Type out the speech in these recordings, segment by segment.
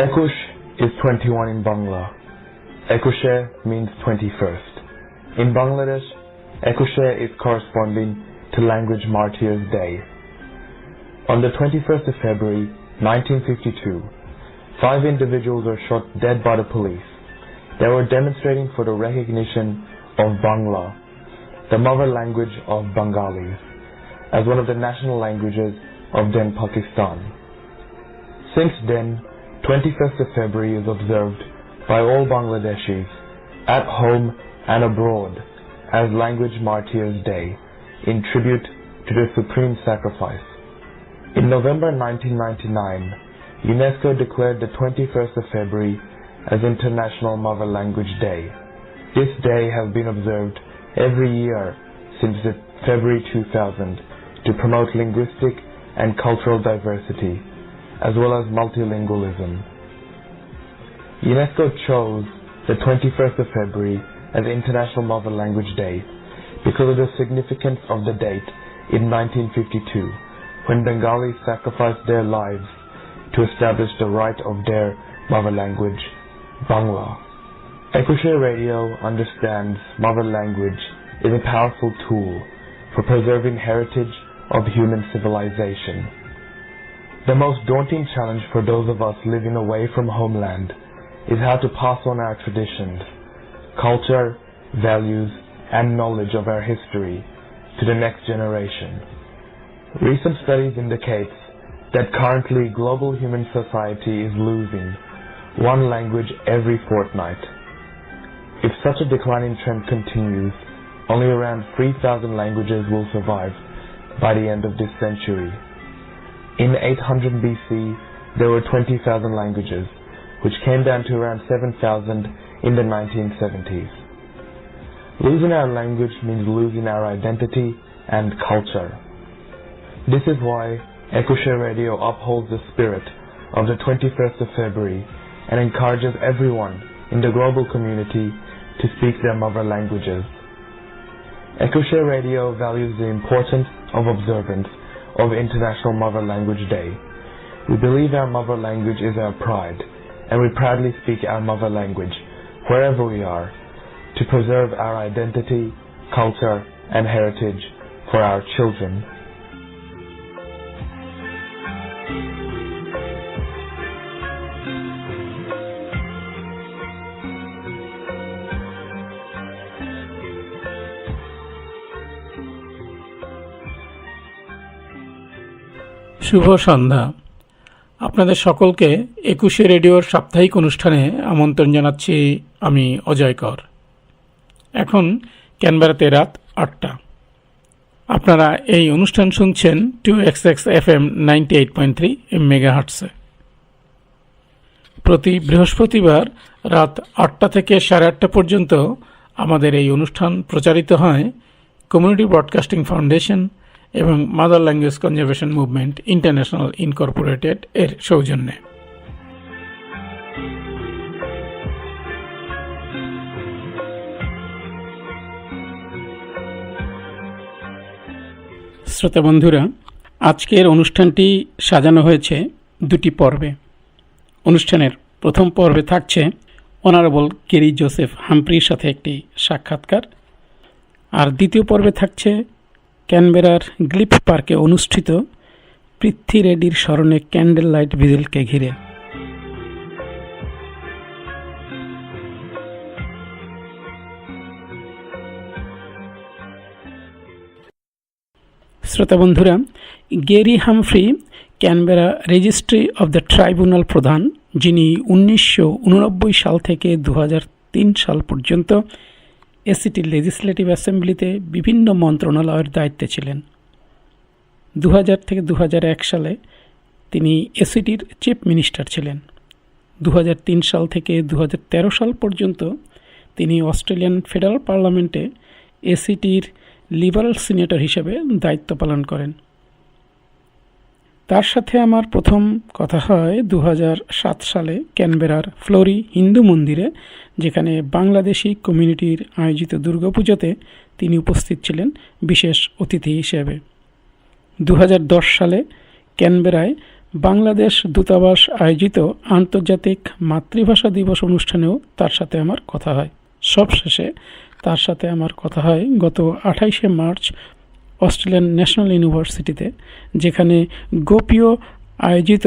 Ekush is 21 in Bangla. Ekushey means 21st. In Bangladesh, Ekushey is corresponding to Language Martyrs Day. On the 21st of February 1952, 5 individuals were shot dead by the police. They were demonstrating for the recognition of Bangla, the mother language of Bengalis, as one of the national languages of then Pakistan. Since then, 21st of February is observed by all Bangladeshis, at home and abroad, as Language Martyrs Day, in tribute to the supreme sacrifice. In November 1999, UNESCO declared the 21st of February as International Mother Language Day. This day has been observed every year since February 2000 to promote linguistic and cultural diversity, as well as multilingualism. UNESCO chose the 21st of February as International Mother Language Day because of the significance of the date in 1952, when Bengalis sacrificed their lives to establish the right of their mother language, Bangla. Ekushey Radio understands mother language is a powerful tool for preserving heritage of human civilization. The most daunting challenge for those of us living away from homeland is how to pass on our traditions, culture, values, and knowledge of our history to the next generation. Recent studies indicate that currently global human society is losing one language every fortnight. If such a declining trend continues, only around 3,000 languages will survive by the end of this century. In 800 BC, there were 20,000 languages, which came down to around 7,000 in the 1970s. Losing our language means losing our identity and culture. This is why Ekushey Radio upholds the spirit of the 21st of February and encourages everyone in the global community to speak their mother languages. Ekushey Radio values the importance of observance of International Mother Language Day. We believe our mother language is our pride, and we proudly speak our mother language wherever we are to preserve our identity, culture, and heritage for our children. শুভ সন্ধ্যা। আপনাদের সকলকে একুশে রেডিওর সাপ্তাহিক অনুষ্ঠানে আমন্ত্রণ জানাচ্ছি আমি অজয় কর। এখন ক্যানবেরাতে রাত ৮টা। আপনারা এই অনুষ্ঠান শুনছেন 2XX FM 98.3 মেগাহার্টসে। প্রতি বৃহস্পতিবার রাত ৮টা থেকে ৮:৩০ পর্যন্ত আমাদের এই অনুষ্ঠান প্রচারিত হয় কমিউনিটি ব্রডকাস্টিং ফাউন্ডেশন এবং mother language conservation movement international Incorporated এর সৌজন্যে। শ্রোতা বন্ধুরা, আজকের অনুষ্ঠানটি সাজানো হয়েছে দুটি পর্বে। অনুষ্ঠানের প্রথম পর্বে থাকছে অনারেবল কেরি জোসেফ হাম্প্রির সাথে একটি সাক্ষাৎকার, আর দ্বিতীয় পর্বে থাকছে ক্যানবেরার গ্লিপ পার্কে অনুষ্ঠিত পৃথ্বী রেড্ডির স্মরণে ক্যান্ডেল লাইট ভিজিলকে ঘিরে। শ্রোতা বন্ধুরা, Gerry Humphrey Canberra registry of the tribunal প্রধান, যিনি 1989 সাল থেকে 2003 সাল পর্যন্ত এসিটি লেজিসলেটিভ অ্যাসেম্বলিতে বিভিন্ন মন্ত্রণালয়ের দায়িত্বে ছিলেন। 2000 থেকে 2001 সালে তিনি এসিটির চিফ মিনিস্টার ছিলেন। 2003 সাল থেকে 2013 সাল পর্যন্ত তিনি অস্ট্রেলিয়ান ফেডারেল পার্লামেন্টে এসিটির লিবারেল সিনেটর হিসেবে দায়িত্ব পালন করেন। তার সাথে আমার প্রথম কথা হয় 2007 সালে ক্যানবেরার ফ্লোরি হিন্দু মন্দিরে, যেখানে বাংলাদেশি কমিউনিটির আয়োজিত দুর্গাপূজাতে তিনি উপস্থিত ছিলেন বিশেষ অতিথি হিসেবে। 2010 সালে ক্যানবেরায় বাংলাদেশ দূতাবাস আয়োজিত আন্তর্জাতিক মাতৃভাষা দিবস অনুষ্ঠানেও তার সাথে আমার কথা হয়। সবশেষে তার সাথে আমার কথা হয় গত 28শে মার্চ অস্ট্রেলিয়ান ন্যাশনাল ইউনিভার্সিটিতে, যেখানে গোপীয় আয়োজিত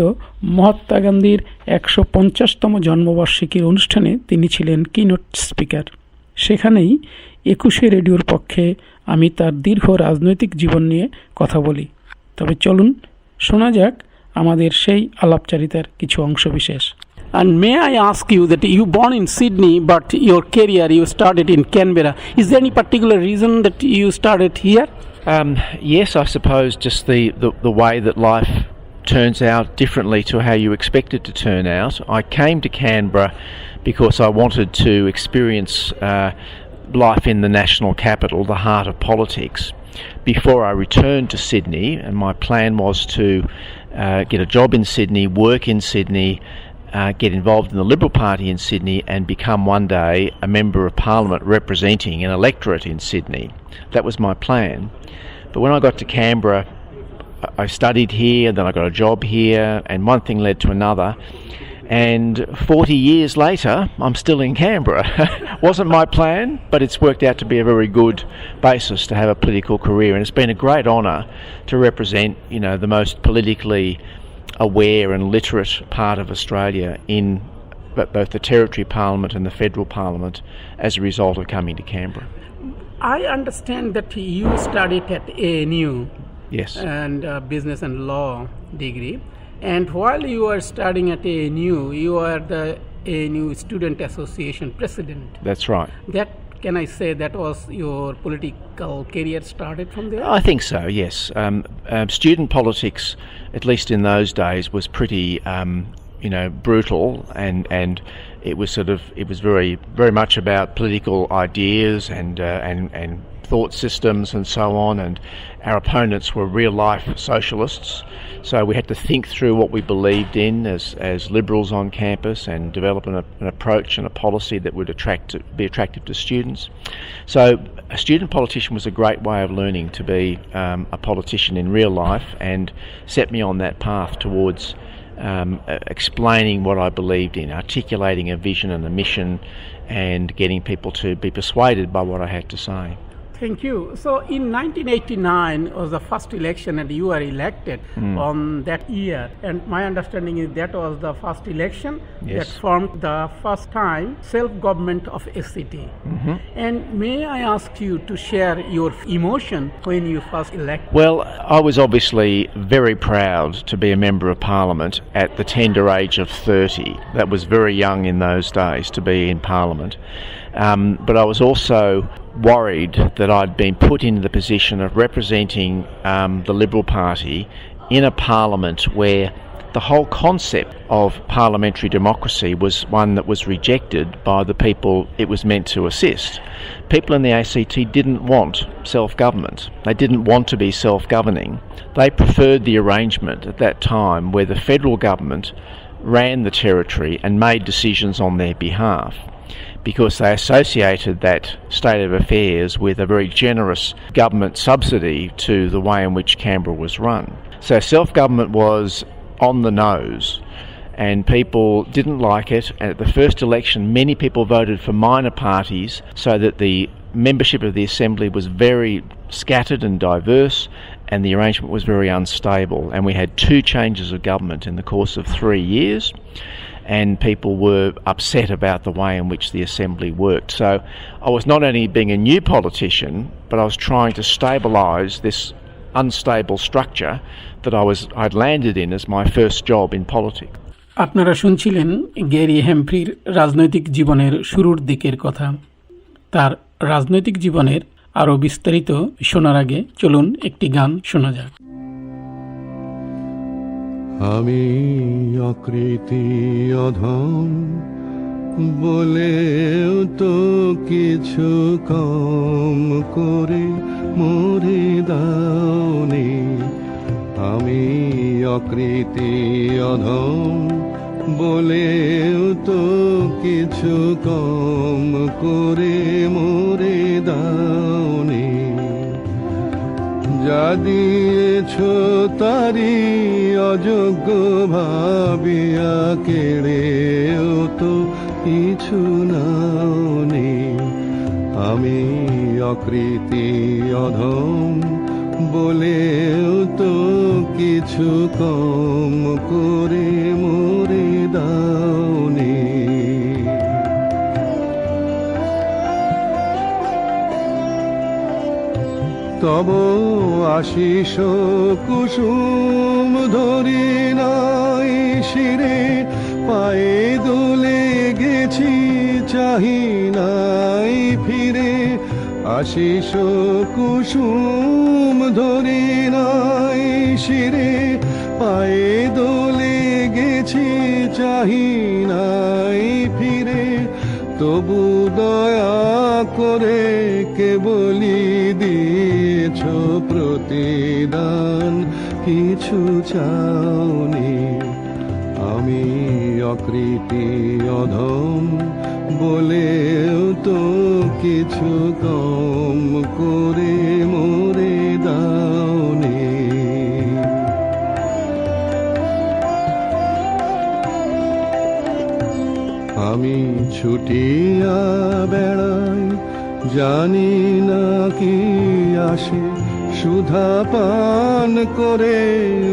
মহাত্মা গান্ধীর 150তম জন্মবার্ষিকীর অনুষ্ঠানে তিনি ছিলেন কিনোট স্পিকার। সেখানেই একুশে রেডিওর পক্ষে আমি তার দীর্ঘ রাজনৈতিক জীবন নিয়ে কথা বলি। তবে চলুন শোনা যাক আমাদের সেই আলাপচারিতার কিছু অংশবিশেষ। And may I ask you that you born in Sydney but your career you started in Canberra. Is there any particular reason that you started here? Yes, I suppose just the way that life turns out differently to how you expect it to turn out. I came to Canberra because I wanted to experience life in the national capital, the heart of politics, before I returned to Sydney, and my plan was to get a job in Sydney, work in Sydney, get involved in the Liberal Party in Sydney and become one day a Member of Parliament representing an electorate in Sydney. That was my plan. But when I got to Canberra, I studied here, then I got a job here, and one thing led to another. And 40 years later, I'm still in Canberra. Wasn't my plan, but it's worked out to be a very good basis to have a political career. And it's been a great honour to represent, the most politically aware and literate part of Australia in both the Territory Parliament and the Federal Parliament as a result of coming to Canberra. I understand that you studied at ANU. Yes. And business and law degree. And while you were studying at ANU, you are the ANU Student Association president. That's right. Can I say that was your political career started from there? I think so, yes. Student politics, at least in those days, was pretty, brutal, and it was very, very much about political ideas and thought systems and so on, and our opponents were real-life socialists, so we had to think through what we believed in as liberals on campus and develop an approach and a policy that would be attractive to students. So a student politician was a great way of learning to be a politician in real life, and set me on that path towards explaining what I believed in, articulating a vision and a mission, and getting people to be persuaded by what I had to say. Thank you. So in 1989 was the first election and you were elected on that year, and my understanding is that was the first election that formed the first time self-government of ACT. And may I ask you to share your emotion when you first elected? Well, I was obviously very proud to be a Member of Parliament at the tender age of 30. That was very young in those days to be in Parliament. But I was also worried that I'd been put into the position of representing the Liberal Party in a parliament where the whole concept of parliamentary democracy was one that was rejected by the people it was meant to assist. People in the ACT didn't want self-government. They didn't want to be self-governing. They preferred the arrangement at that time where the federal government ran the territory and made decisions on their behalf, because they associated that state of affairs with a very generous government subsidy to the way in which Canberra was run. So self-government was on the nose, and people didn't like it. And at the first election, many people voted for minor parties, so that the membership of the Assembly was very scattered and diverse, and the arrangement was very unstable. And we had 2 changes of government in the course of 3 years. And people were upset about the way in which the Assembly worked. So I was not only being a new politician, but I was trying to stabilise this unstable structure that I'd landed in as my first job in politics. আপনারা শুনছিলেন Gary হ্যামফ্রির রাজনৈতিক জীবনের শুরুর দিকের কথা। তার রাজনৈতিক জীবনের আরও বিস্তারিত শোনার আগে চলুন একটি গান শোনা যাক। আমি অকৃতি অধম বলেও তো কিছু কম করে মরে দাওনি। আমি অকৃতি অধম বলেও তো কিছু কম করে মরে দাওনি। যা দিয়েছ তারি অযোগ্য ভাবিয়া কেড়েও তো কিছু নাওনি। আমি অকৃতি অধম বলেও তো কিছু কম করে মরে দাওনি। তব আশিস কুসুম ধরি নাই শিরে, পায়ে দোলে গেছি চাহি নাই ফিরে। আশিস কুসুম ধরি নাই শিরে, পায়ে দোলে গেছি চাহি নাই ফিরে। তবু দয়া করে কেবলি দিয়েছ প্রতিদান, কিছু চাওনি। আমি অকৃতি অধম বলেও তো কিছু কম করে মরে দাওনি। আমি ছুটিয়া বেড়াই জানি না কি আসে, সুধা পান করে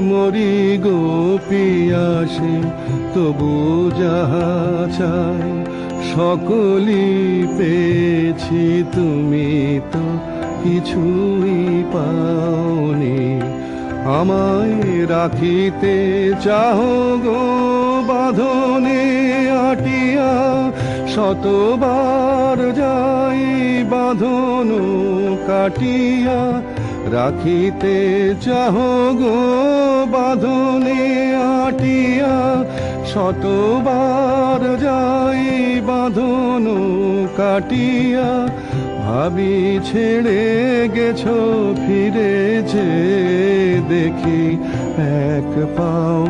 মরি গো পিয়াসে। তবু যাহা চাই সকলই পেয়েছি, তুমি তো কিছুই পাওনি। আমায় রাখিতে চাহো গো বাঁধনে আটিয়া, শতবার যাই বাঁধন কাটিয়া। রাখিতে চাহো গো বাঁধনে আটিয়া, শতবার যাই বাঁধন কাটিয়া। ভাবি ছেড়ে গেছো ফিরেছে দেখি, এক পাও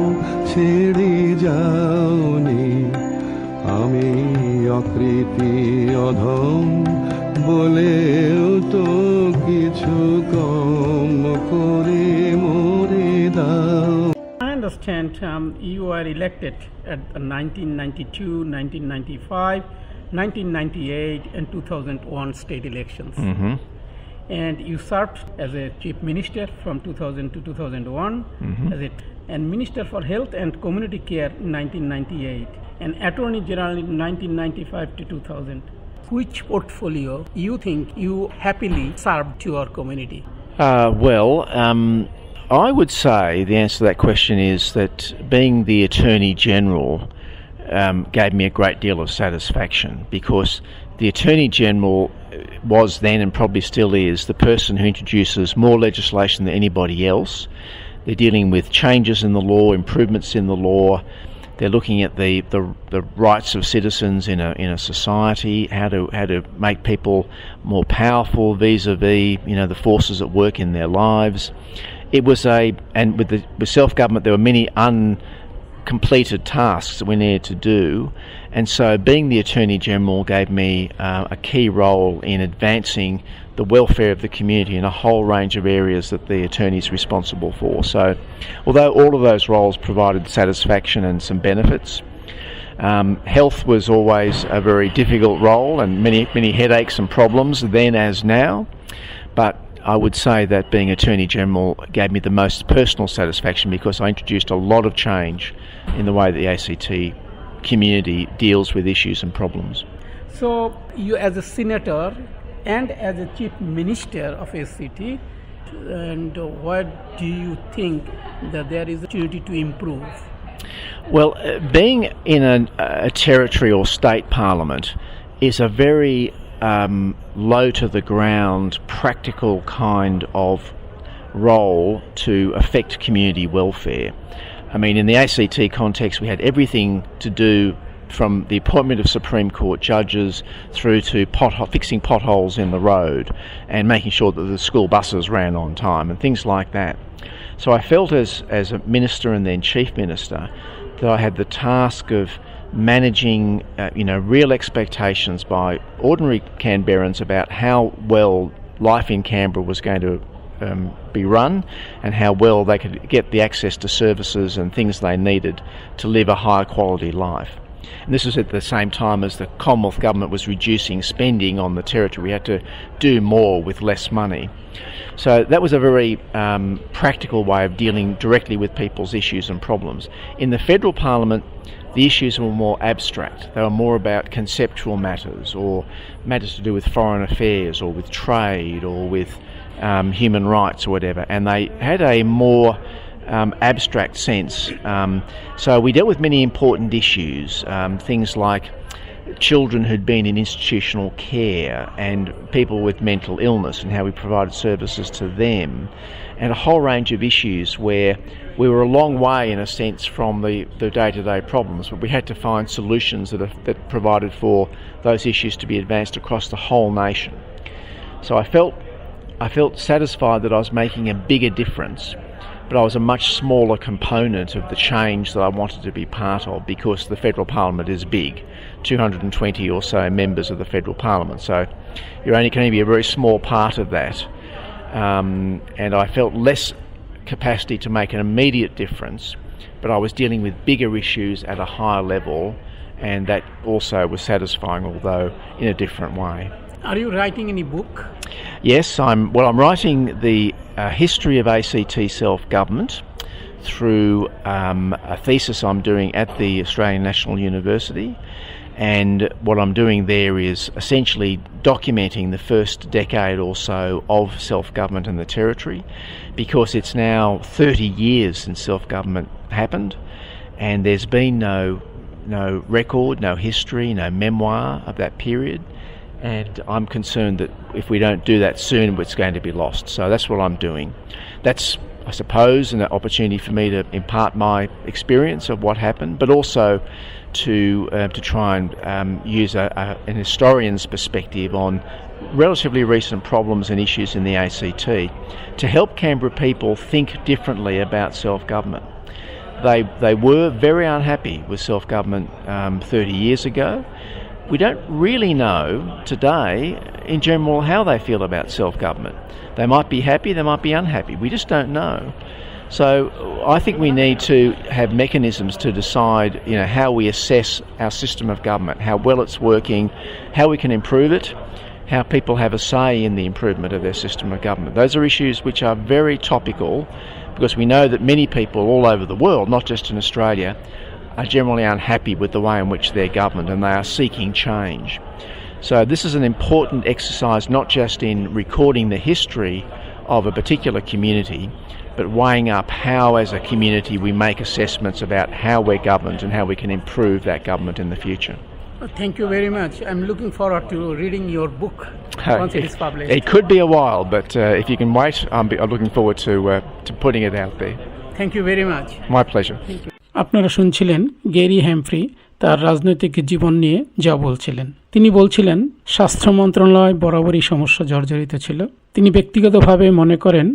ছেড়ে যাওনি। আমি অকৃতি অধম বলেও তো কিছু কম করে মরে দাও। I understand you were elected at 1992, 1995, 1998 and 2001 state elections. Mm-hmm. And you served as a chief minister from 2000 to 2001, Mm-hmm. and minister for health and community care in 1998, and attorney general in 1995 to 2000. Which portfolio you think you happily served to your community? I would say the answer to that question is that being the Attorney General gave me a great deal of satisfaction, because the Attorney General was then, and probably still is, the person who introduces more legislation than anybody else. They're dealing with changes in the law, improvements in the law. They're looking at the rights of citizens in a society, how to make people more powerful vis-a-vis, the forces at work in their lives. It was and with self-government there were many uncompleted tasks that we needed to do, and so being the Attorney General gave me a key role in advancing the welfare of the community in a whole range of areas that the attorney is responsible for. So although all of those roles provided satisfaction and some benefits, health was always a very difficult role and many headaches and problems then as now, but I would say that being Attorney General gave me the most personal satisfaction, because I introduced a lot of change in the way the ACT community deals with issues and problems. So you as a senator and as a chief minister of ACT, and what do you think that there is opportunity to improve? Well, being in a territory or state parliament is a very low to the ground, practical kind of role to affect community welfare. I mean, in the ACT context, we had everything to do from the appointment of Supreme Court judges through to fixing potholes in the road and making sure that the school buses ran on time and things like that. So I felt as a minister and then chief minister that I had the task of managing real expectations by ordinary Canberrans about how well life in Canberra was going to be run, and how well they could get the access to services and things they needed to live a high quality life. And this was at the same time as the Commonwealth Government was reducing spending on the territory. We had to do more with less money. So that was a very practical way of dealing directly with people's issues and problems. In the federal parliament, the issues were more abstract. They were more about conceptual matters, or matters to do with foreign affairs, or with trade, or with human rights, or whatever. And they had a more abstract sense. So we dealt with many important issues, things like children who'd been in institutional care and people with mental illness and how we provided services to them, and a whole range of issues where we were a long way, in a sense, from the day-to-day problems, but we had to find solutions that provided for those issues to be advanced across the whole nation. So I felt satisfied that I was making a bigger difference, but I was a much smaller component of the change that I wanted to be part of, because the federal parliament is big, 220 or so members of the federal parliament, so you can only be a very small part of that. And I felt less capacity to make an immediate difference, but I was dealing with bigger issues at a higher level, and that also was satisfying, although in a different way. Are you writing any book? Yes, I'm writing the history of ACT self-government through a thesis I'm doing at the Australian National University, and what I'm doing there is essentially documenting the first decade or so of self-government in the territory, because it's now 30 years since self-government happened, and there's been no record, no history, no memoir of that period. And I'm concerned that if we don't do that soon, it's going to be lost. So that's what I'm doing. That's, I suppose, an opportunity for me to impart my experience of what happened, but also to try and use an historian's perspective on relatively recent problems and issues in the ACT to help Canberra people think differently about self-government. They were very unhappy with self-government 30 years ago. We don't really know today, in general, how they feel about self-government. They might be happy, they might be unhappy. We just don't know. So I think we need to have mechanisms to decide, how we assess our system of government, how well it's working, how we can improve it, how people have a say in the improvement of their system of government. Those are issues which are very topical, because we know that many people all over the world, not just in Australia, are generally unhappy with the way in which they're governed, and they are seeking change. So this is an important exercise, not just in recording the history of a particular community, but weighing up how as a community we make assessments about how we're governed and how we can improve that government in the future. Thank you very much. I'm looking forward to reading your book once it is published. It could be a while, but if you can wait, I'm looking forward to putting it out there. Thank you very much. My pleasure. Thank you. আপনারা শুনছিলেন Gary হ্যামফ্রি তার রাজনৈতিক জীবন নিয়ে যা বলছিলেন। তিনি বলছিলেন, স্বাস্থ্য মন্ত্রণালয় বরাবরই সমস্যা জর্জরিত ছিল। তিনি ব্যক্তিগতভাবে মনে করেন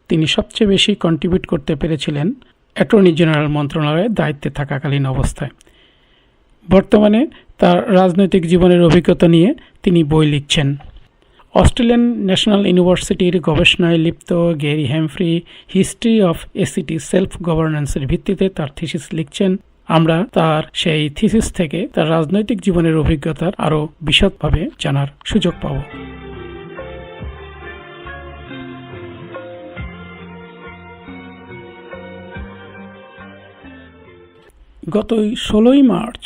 তিনি সবচেয়ে বেশি কন্ট্রিবিউট করতে পেরেছিলেন অ্যাটর্নি জেনারেল মন্ত্রণালয়ের দায়িত্বে থাকাকালীন অবস্থায়। বর্তমানে তার রাজনৈতিক জীবনের অভিজ্ঞতা নিয়ে তিনি বই লিখছেন। অস্ট্রেলিয়ান ন্যাশনাল ইউনিভার্সিটির গবেষণায় লিপ্ত গ্যারি হ্যামফ্রি হিস্ট্রি অফ এসিটি সেলফ গভর্নেন্সের ভিত্তিতে তার থিসিস লিখছেন। আমরা তার সেই থিসিস থেকে তার রাজনৈতিক জীবনের অভিজ্ঞতার আরও বিশদভাবে জানার সুযোগ পাব। গত 16 মার্চ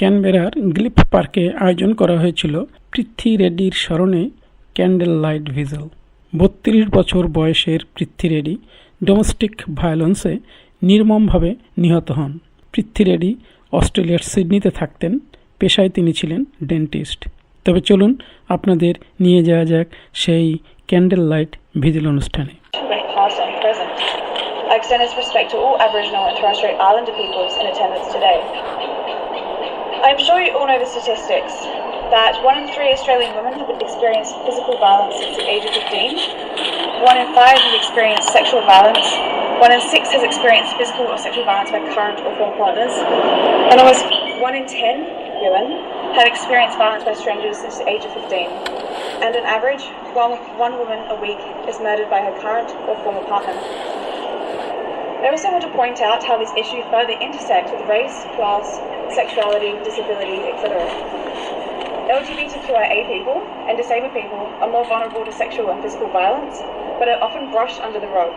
ক্যানবেরার গ্লিপ পার্কে আয়োজন করা হয়েছিল পৃথ্বী রেড্ডির স্মরণে ক্যান্ডেল লাইট ভিজল। 32 বছর বয়সের পৃথ্বী রেড্ডি ডোমেস্টিক ভায়োলেন্সে নির্মমভাবে নিহত হন। পৃথ্বী রেড্ডি অস্ট্রেলিয়ার সিডনিতে থাকতেন। পেশায় তিনি ছিলেন ডেন্টিস্ট। তবে চলুন আপনাদের নিয়ে যাওয়া যাক সেই ক্যান্ডেল লাইট ভিজিল অনুষ্ঠানে। I extend this respect to all Aboriginal and Torres Strait Islander peoples in attendance today. I'm sure you all know the statistics that 1 in 3 Australian women have experienced physical violence since the age of 15, 1 in 5 have experienced sexual violence, 1 in 6 has experienced physical or sexual violence by current or former partners, and almost 1 in 10 women have experienced violence by strangers since the age of 15. and on average, one woman a week is murdered by her current or former partner. I also want to point out how this issue further intersects with race, class, sexuality, disability, etc. LGBTQIA people and disabled people are more vulnerable to sexual and physical violence, but are often brushed under the rug.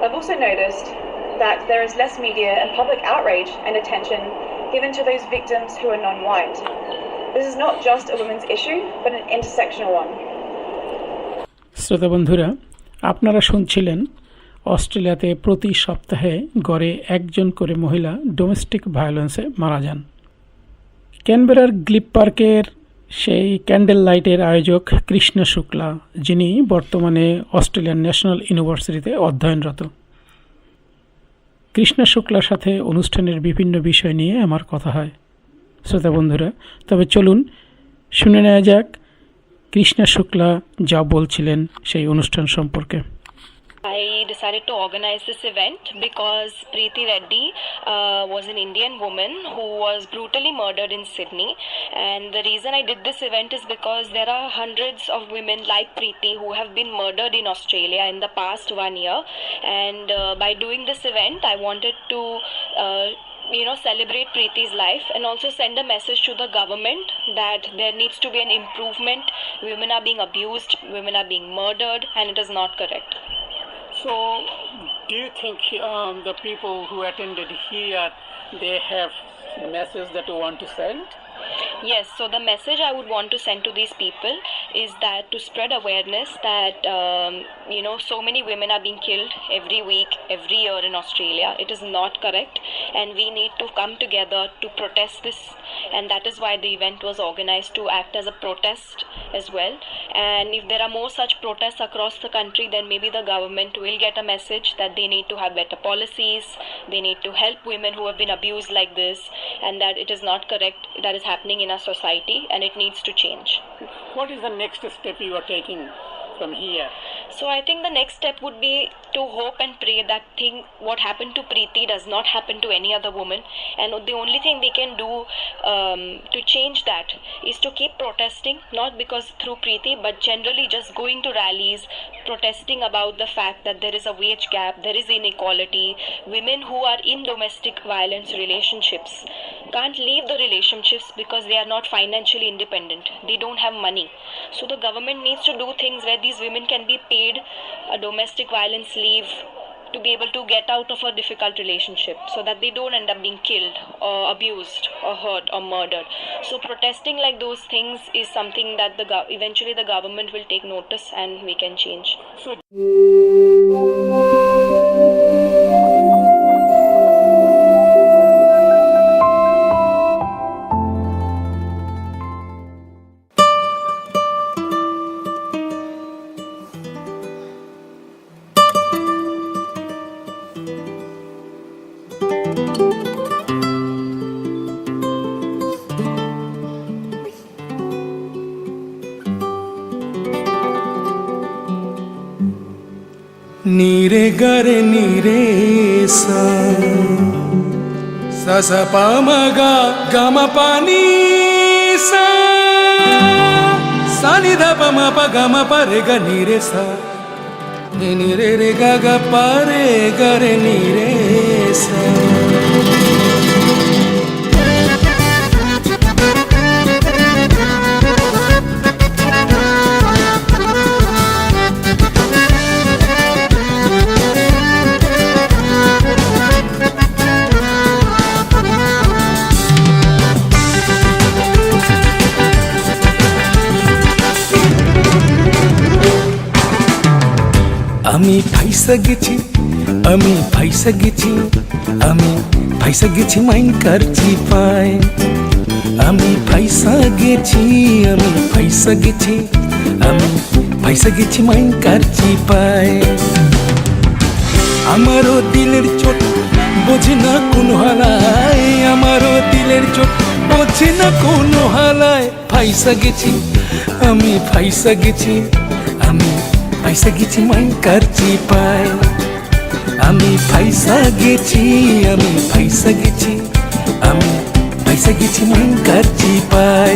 I've also noticed that there is less media and public outrage and attention given to those victims who are non-white. This is not just a women's issue, but an intersectional one. শ্রোতা বন্ধুরা, আপনারা শুনছিলেন অস্ট্রেলিয়াতে প্রতি সপ্তাহে গড়ে একজন করে মহিলা ডোমেস্টিক ভায়োলেন্সে মারা যান। ক্যানবেরার গ্লিপ পার্কের সেই ক্যান্ডেল লাইটের আয়োজক কৃষ্ণ শুক্লা, যিনি বর্তমানে অস্ট্রেলিয়ান ন্যাশনাল ইউনিভার্সিটিতে অধ্যয়নরত। কৃষ্ণ শুক্লার সাথে অনুষ্ঠানের বিভিন্ন বিষয় নিয়ে আমার কথা হয়। শ্রোতা বন্ধুরা, তবে চলুন শুনে নেওয়া যাক কৃষ্ণ শুক্লা যা বলছিলেন সেই অনুষ্ঠান সম্পর্কে। I decided to organize this event because Preethi Reddy was an Indian woman who was brutally murdered in Sydney, and the reason I did this event is because there are hundreds of women like Preethi who have been murdered in Australia in the past 1 year, and by doing this event I wanted to celebrate Preethi's life and also send a message to the government that there needs to be an improvement. Women are being abused, women are being murdered, and it is not correct. So, do you think the people who attended here, they have a message that you want to send? Yes, so the message I would want to send to these people is that to spread awareness that, so many women are being killed every week, every year in Australia. It is not correct, and we need to come together to protest this, and that is why the event was organized, to act as a protest as well. And if there are more such protests across the country, then maybe the government will get a message that they need to have better policies, they need to help women who have been abused like this, and that it is not correct that is happening in our society, and it needs to change. What is the next step you are taking from here? So I think the next step would be to hope and pray that what happened to Preethi does not happen to any other woman, and the only thing we can do to change that is to keep protesting, not because through Preethi, but generally just going to rallies, protesting about the fact that there is a wage gap, there is inequality. Women who are in domestic violence relationships can't leave the relationships because they are not financially independent. They don't have money. So the government needs to do things where these women can be paid a domestic violence leave to be able to get out of a difficult relationship so that they don't end up being killed or abused or hurt or murdered. So protesting like those things is something that eventually the government will take notice and we can change. नीरे गरे नीरे सा सा पा म गा गा म पा नी सा सा नी धा प म प गा म प रे गा नी रे सा नी रे रे गा गा प रे गा रे नी रे सा। আমি ফাইসা গেছি মাইন কারছি পাই আমি ফাইসা গেছি মাইন কারছি পাই আমারও দিলের চোট বোঝে না কোন হালায় আমারও দিলের চোট বোঝে না কোন হালায় ফাইসা গেছি আমি ফাইসা গেছি মাইন কারছি পাই আমি ফাইসা গেছি মাইন কারছি পাই।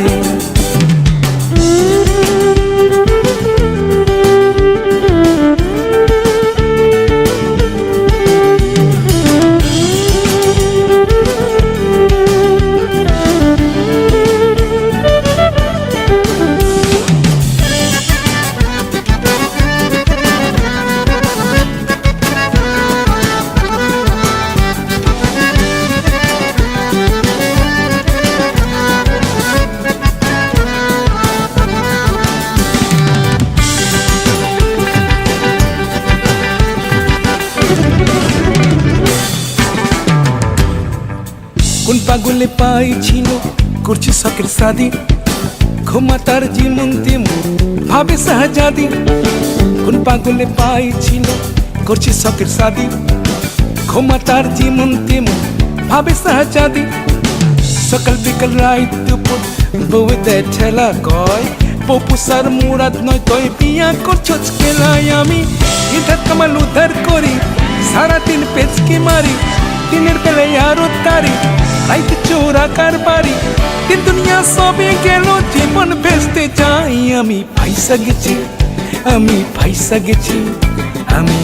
পাগলে পাইছিল করছি শখের শাদি ঘুমাতার জীবন তেমন ভাবে শাহজাদি কোন পাগলে পাইছিল করছি শখের শাদি ঘুমাতার জীবন তেমন ভাবে শাহজাদি সকাল বিকাল রাত দুপুর বউদের ঠেলা কয় পপুসার মুরাদ নয় তয় বিয়া করছস কেলাই আমি ইধার কামাল উদ্ধার করি সারাদিন পেচকি মারি দিনের বেলায় আরো তারি রাইতে চোরা কারবারি দিন দুনিয়া সবে গেল জীবন ভেস্তে যাই আমি পয়সা গেছি আমি পয়সা গেছি আমি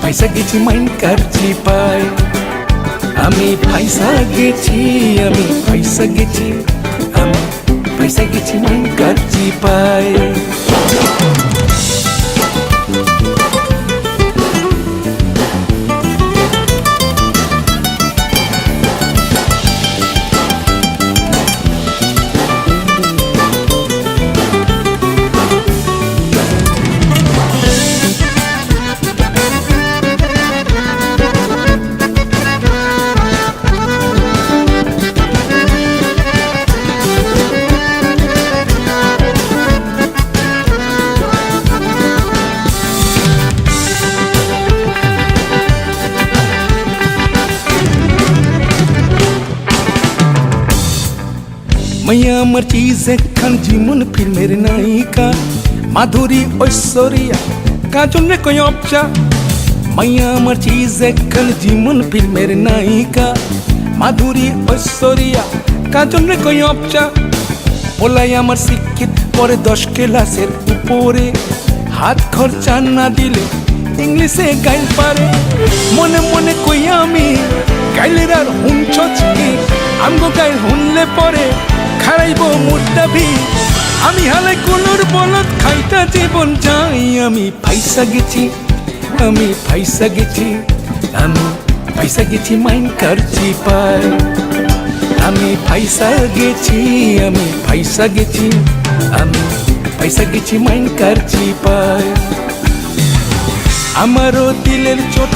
পয়সা গেছি মাইন করছি পাই আমি পয়সা গেছি আমি পয়সা গেছি আমি পয়সা গেছি মাইন করছি পাই মাইয়া আমার চিজ একখান জীবন ফিল্মের নায়িকা মাধুরী ঐশ্বরিয়া কাজল রে কই অপচা মাইয়া আমার চিজ একখান জীবন ফিল্মের নায়িকা মাধুরী ঐশ্বরিয়া কাজল রে কই অপচা বলাই আমার শিক্ষিত পরে 10 ক্লাসের উপরে হাত খরচা না দিলে ইংলিশে গাইল পারে মনে মনে কই আমি গাইলের আর হুনছছ কি আমগো গাইল হুনলে পরে খারাইব মুদ্দাভি আমি হালে কোনোর বলত খাইতা জীবন যাই আমি পয়সা গেছি আমি পয়সা গেছি আমি পয়সা গেছি মাইন করছি পাই আমি পয়সা গেছি আমি পয়সা গেছি আমি পয়সা গেছি মাইন করছি পাই আমারও দিলের চোট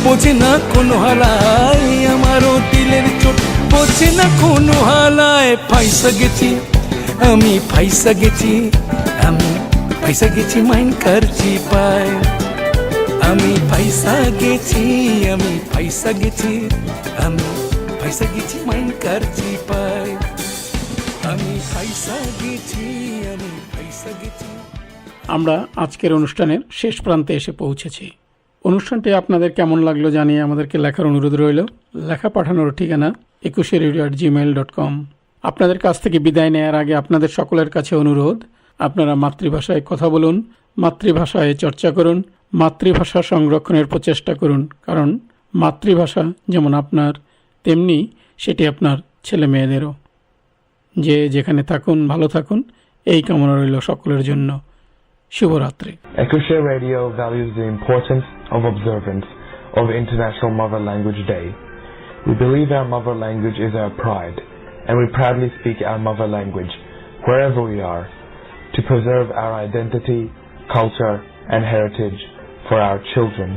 বোঝে না কোনো হালাই আমারও দিলের চোট বোঝে না কোনো হালায় পয়সা গেছি আমি পয়সা গেছি আমি পয়সা গেছি মাইন করছি পাই আমি পয়সা গেছি আমি পয়সা গেছি আমি পয়সা গেছি মাইন করছি পাই আমি পয়সা গেছি আমি পয়সা গেছি। আমরা আজকের অনুষ্ঠানের শেষ প্রান্তে এসে পৌঁছেছি। অনুষ্ঠানটি আপনাদের কেমন লাগলো জানিয়ে আমাদেরকে লেখার অনুরোধ রইল। লেখা পাঠানোর ঠিকানা ekusheyradio@gmail.com। আপনাদের কাছ থেকে বিদায় নেওয়ার আগে আপনাদের সকলের কাছে অনুরোধ, আপনারা মাতৃভাষায় কথা বলুন, মাতৃভাষায় চর্চা করুন, মাতৃভাষা সংরক্ষণের প্রচেষ্টা করুন। কারণ মাতৃভাষা যেমন আপনার, তেমনি সেটি আপনার ছেলে মেয়েদেরও। যে যেখানে থাকুন ভালো থাকুন, এই কামনা রইল সকলের জন্য। শুভরাত্রি। Ekushey Radio values the importance of observance of International Mother Language Day. We believe our mother language is our pride, and we proudly speak our mother language wherever we are to preserve our identity, culture, and heritage for our children.